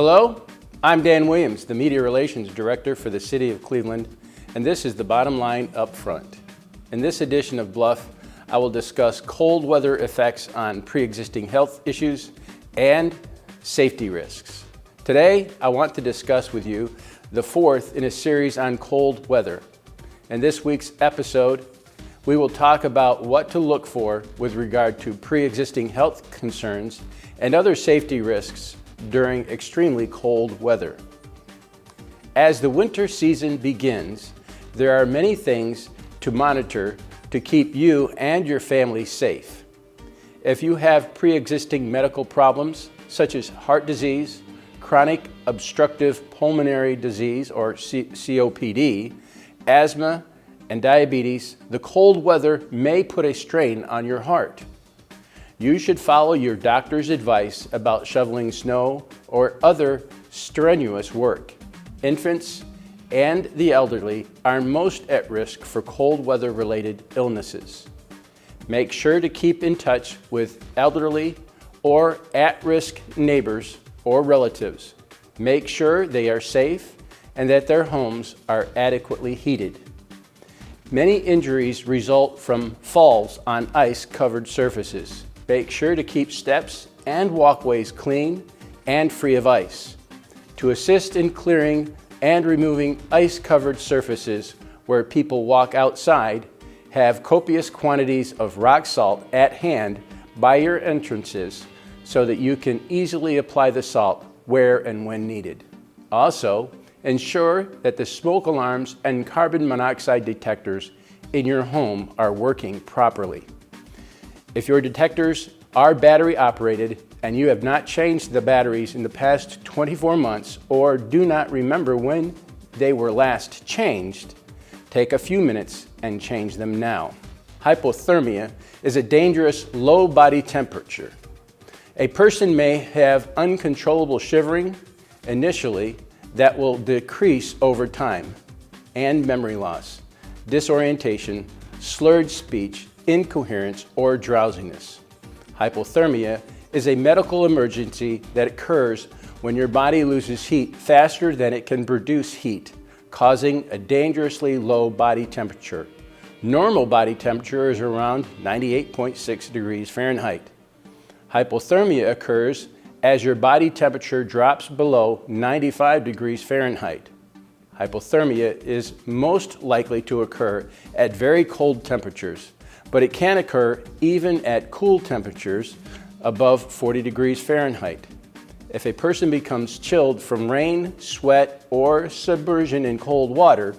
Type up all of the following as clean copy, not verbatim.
Hello, I'm Dan Williams, the Media Relations Director for the City of Cleveland, and this is the Bottom Line Up Front. In this edition of Bluff, I will discuss cold weather effects on pre-existing health issues and safety risks. Today, I want to discuss with you the fourth in a series on cold weather. In this week's episode, we will talk about what to look for with regard to pre-existing health concerns and other safety risks during extremely cold weather. As the winter season begins, there are many things to monitor to keep you and your family safe. If you have pre-existing medical problems such as heart disease, chronic obstructive pulmonary disease or COPD, asthma, and diabetes, the cold weather may put a strain on your heart. You should follow your doctor's advice about shoveling snow or other strenuous work. Infants and the elderly are most at risk for cold weather related illnesses. Make sure to keep in touch with elderly or at-risk neighbors or relatives. Make sure they are safe and that their homes are adequately heated. Many injuries result from falls on ice-covered surfaces. Make sure to keep steps and walkways clean and free of ice. To assist in clearing and removing ice-covered surfaces where people walk outside, have copious quantities of rock salt at hand by your entrances so that you can easily apply the salt where and when needed. Also, ensure that the smoke alarms and carbon monoxide detectors in your home are working properly. If your detectors are battery operated and you have not changed the batteries in the past 24 months or do not remember when they were last changed, take a few minutes and change them now. Hypothermia is a dangerous low body temperature. A person may have uncontrollable shivering initially that will decrease over time, and memory loss, disorientation, slurred speech, incoherence, or drowsiness. Hypothermia is a medical emergency that occurs when your body loses heat faster than it can produce heat, causing a dangerously low body temperature. Normal body temperature is around 98.6 degrees Fahrenheit. Hypothermia occurs as your body temperature drops below 95 degrees Fahrenheit. Hypothermia is most likely to occur at very cold temperatures, but it can occur even at cool temperatures above 40 degrees Fahrenheit. If a person becomes chilled from rain, sweat, or submersion in cold water,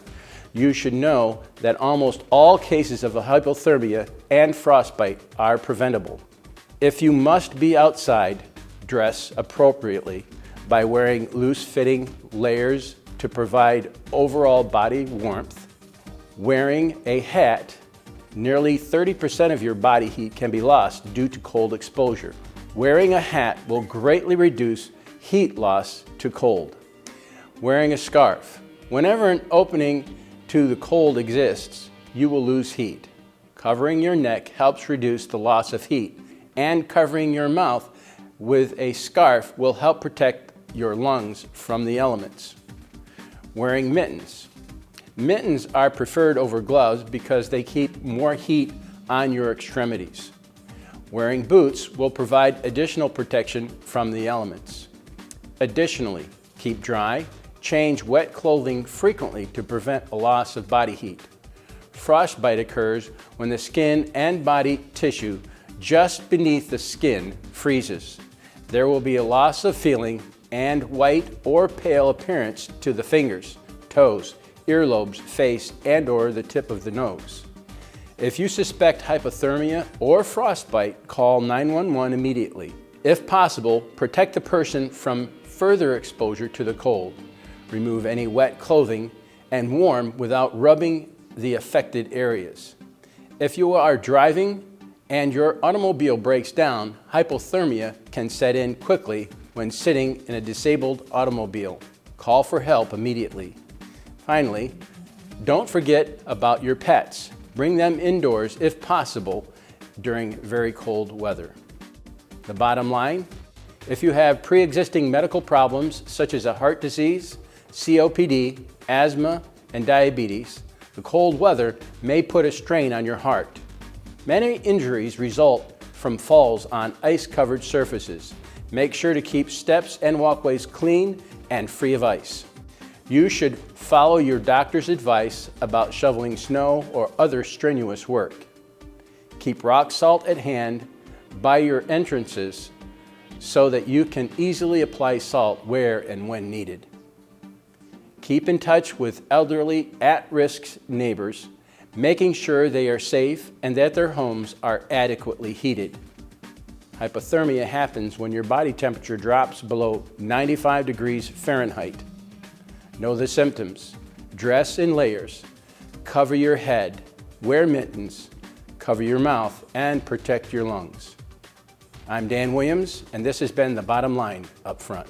you should know that almost all cases of hypothermia and frostbite are preventable. If you must be outside, dress appropriately by wearing loose-fitting layers to provide overall body warmth. Wearing a hat, nearly 30% of your body heat can be lost due to cold exposure. Wearing a hat will greatly reduce heat loss to cold. Wearing a scarf. Whenever an opening to the cold exists, you will lose heat. Covering your neck helps reduce the loss of heat, and covering your mouth with a scarf will help protect your lungs from the elements. Wearing mittens. Mittens are preferred over gloves because they keep more heat on your extremities. Wearing boots will provide additional protection from the elements. Additionally, keep dry, change wet clothing frequently to prevent a loss of body heat. Frostbite occurs when the skin and body tissue just beneath the skin freezes. There will be a loss of feeling and white or pale appearance to the fingers, toes, earlobes, face, and/or the tip of the nose. If you suspect hypothermia or frostbite, call 911 immediately. If possible, protect the person from further exposure to the cold. Remove any wet clothing and warm without rubbing the affected areas. If you are driving and your automobile breaks down, hypothermia can set in quickly when sitting in a disabled automobile. Call for help immediately. Finally, don't forget about your pets. Bring them indoors if possible during very cold weather. The bottom line, If you have pre-existing medical problems such as a heart disease, COPD, asthma, and diabetes, the cold weather may put a strain on your heart. Many injuries result from falls on ice-covered surfaces. Make sure to keep steps and walkways clean and free of ice. You should follow your doctor's advice about shoveling snow or other strenuous work. Keep rock salt at hand by your entrances so that you can easily apply salt where and when needed. Keep in touch with elderly, at-risk neighbors, making sure they are safe and that their homes are adequately heated. Hypothermia happens when your body temperature drops below 95 degrees Fahrenheit. Know the symptoms. Dress in layers. Cover your head. Wear mittens. Cover your mouth and protect your lungs. I'm Dan Williams, and this has been The Bottom Line Up Front.